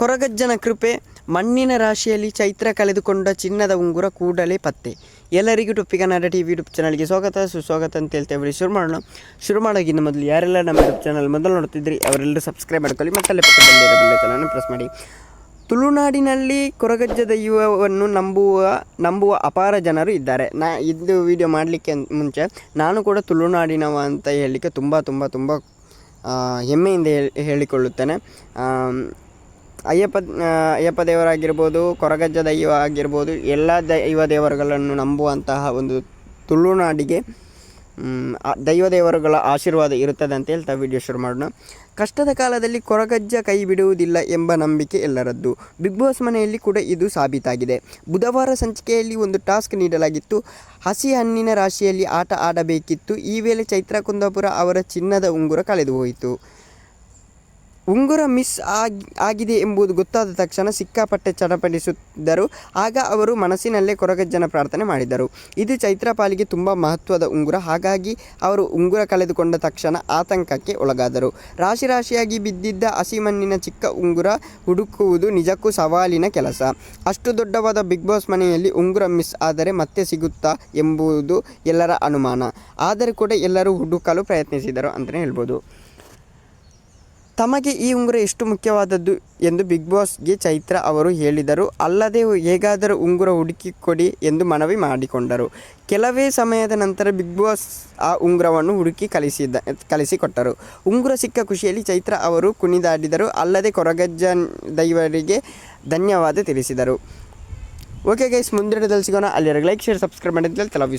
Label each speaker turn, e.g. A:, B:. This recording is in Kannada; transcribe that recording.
A: ಕೊರಗಜ್ಜನ ಕೃಪೆ, ಮಣ್ಣಿನ ರಾಶಿಯಲ್ಲಿ ಚೈತ್ರ ಕಳೆದುಕೊಂಡ ಚಿನ್ನದ ಉಂಗುರ ಕೂಡಲೇ ಪತ್ತೆ. ಎಲ್ಲರಿಗೂ ಟೊಪ್ಪಿ ಕನ್ನಡ TV ಯೂಟ್ಯೂಬ್ ಚಾನಲ್ಗೆ ಸ್ವಾಗತ ಸುಸ್ವಾಗತ ಅಂತ ಹೇಳ್ತೇವೆ. ಶುರು ಮಾಡೋಕ್ಕಿಂತ ಮೊದಲು ಯಾರೆಲ್ಲ ನಮ್ಮ ಯೂಟ್ಯೂಬ್ ಚಾನಲ್ ಮೊದಲು ನೋಡ್ತಿದ್ರಿ ಅವರೆಲ್ಲರೂ ಸಬ್ಸ್ಕ್ರೈಬ್ ಮಾಡ್ಕೊಳ್ಳಿ, ಮತ್ತಲ್ಲೇ ಪಕ್ಕದಲ್ಲಿರೋ ಬೆಲ್ಲೈಕನನ್ನು ಪ್ರೆಸ್ ಮಾಡಿ. ತುಳುನಾಡಿನಲ್ಲಿ ಕೊರಗಜ್ಜ ದೈವವನ್ನು ನಂಬುವ ಅಪಾರ ಜನರು ಇದ್ದಾರೆ. ಇದು ವಿಡಿಯೋ ಮಾಡಲಿಕ್ಕೆ ಮುಂಚೆ ನಾನು ಕೂಡ ತುಳುನಾಡಿನವ ಅಂತ ಹೇಳಲಿಕ್ಕೆ ತುಂಬ ಹೆಮ್ಮೆಯಿಂದ ಹೇಳಿಕೊಳ್ಳುತ್ತೇನೆ. ಅಯ್ಯಪ್ಪ ದೇವರಾಗಿರ್ಬೋದು, ಕೊರಗಜ್ಜ ದೈವ ಆಗಿರ್ಬೋದು, ಎಲ್ಲ ದೈವ ದೇವರುಗಳನ್ನು ನಂಬುವಂತಹ ಒಂದು ತುಳುನಾಡಿಗೆ ದೇವರುಗಳ ಆಶೀರ್ವಾದ ಇರುತ್ತದೆ ಅಂತ ಹೇಳ್ತಾ ವಿಡಿಯೋ ಶುರು ಮಾಡೋಣ. ಕಷ್ಟದ ಕಾಲದಲ್ಲಿ ಕೊರಗಜ್ಜ ಕೈ ಬಿಡುವುದಿಲ್ಲ ಎಂಬ ನಂಬಿಕೆ ಎಲ್ಲರದ್ದು. ಬಿಗ್ ಬಾಸ್ ಮನೆಯಲ್ಲಿ ಕೂಡ ಇದು ಸಾಬೀತಾಗಿದೆ. ಬುಧವಾರ ಸಂಚಿಕೆಯಲ್ಲಿ ಒಂದು ಟಾಸ್ಕ್ ನೀಡಲಾಗಿತ್ತು. ಹಸಿ ಹಣ್ಣಿನ ರಾಶಿಯಲ್ಲಿ ಆಟ ಆಡಬೇಕಿತ್ತು. ಈ ವೇಳೆ ಚೈತ್ರಾ ಕುಂದಾಪುರ ಅವರ ಚಿನ್ನದ ಉಂಗುರ ಕಳೆದು ಹೋಯಿತು. ಉಂಗುರ ಮಿಸ್ ಆಗಿದೆ ಎಂಬುದು ಗೊತ್ತಾದ ತಕ್ಷಣ ಸಿಕ್ಕಾಪಟ್ಟೆ ಚಡಪಡಿಸಿದ್ದರು. ಆಗ ಅವರು ಮನಸ್ಸಿನಲ್ಲೇ ಕೊರಗಜ್ಜನ ಪ್ರಾರ್ಥನೆ ಮಾಡಿದರು. ಇದು ಚೈತ್ರಾ ಪಾಲಿಗೆ ತುಂಬ ಮಹತ್ವದ ಉಂಗುರ. ಹಾಗಾಗಿ ಅವರು ಉಂಗುರ ಕಳೆದುಕೊಂಡ ತಕ್ಷಣ ಆತಂಕಕ್ಕೆ ಒಳಗಾದರು. ರಾಶಿಯಾಗಿ ಬಿದ್ದಿದ್ದ ಹಸಿಮಣ್ಣಿನ ಚಿಕ್ಕ ಉಂಗುರ ಹುಡುಕುವುದು ನಿಜಕ್ಕೂ ಸವಾಲಿನ ಕೆಲಸ. ಅಷ್ಟು ದೊಡ್ಡವಾದ ಬಿಗ್ ಬಾಸ್ ಮನೆಯಲ್ಲಿ ಉಂಗುರ ಮಿಸ್ ಆದರೆ ಮತ್ತೆ ಸಿಗುತ್ತಾ ಎಂಬುದು ಎಲ್ಲರ ಅನುಮಾನ. ಆದರೆ ಕೂಡ ಎಲ್ಲರೂ ಹುಡುಕಲು ಪ್ರಯತ್ನಿಸಿದರು ಅಂತಲೇ ಹೇಳ್ಬೋದು. ತಮಗೆ ಈ ಉಂಗುರ ಎಷ್ಟು ಮುಖ್ಯವಾದದ್ದು ಎಂದು ಬಿಗ್ ಬಾಸ್ಗೆ ಚೈತ್ರಾ ಅವರು ಹೇಳಿದರು. ಅಲ್ಲದೆ ಹೇಗಾದರೂ ಉಂಗುರ ಹುಡುಕಿ ಕೊಡಿ ಎಂದು ಮನವಿ ಮಾಡಿಕೊಂಡರು. ಕೆಲವೇ ಸಮಯದ ನಂತರ ಬಿಗ್ ಬಾಸ್ ಆ ಉಂಗುರವನ್ನು ಹುಡುಕಿ ಕಳಿಸಿಕೊಟ್ಟರು. ಉಂಗುರ ಸಿಕ್ಕ ಖುಷಿಯಲ್ಲಿ ಚೈತ್ರಾ ಅವರು ಕುಣಿದಾಡಿದರು. ಅಲ್ಲದೆ ಕೊರಗಜ್ಜ ದೈವರಿಗೆ ಧನ್ಯವಾದ ತಿಳಿಸಿದರು. ಓಕೆ ಗೈಸ್, ಮುಂದಿನದಲ್ಲಿ ಸಿಗೋಣ. ಅಲ್ಲಿವರೆಗೆ ಲೈಕ್, ಶೇರ್, ಸಬ್ಸ್ಕ್ರೈಬ್ ಮಾಡಿದ್ದಲ್ಲಿ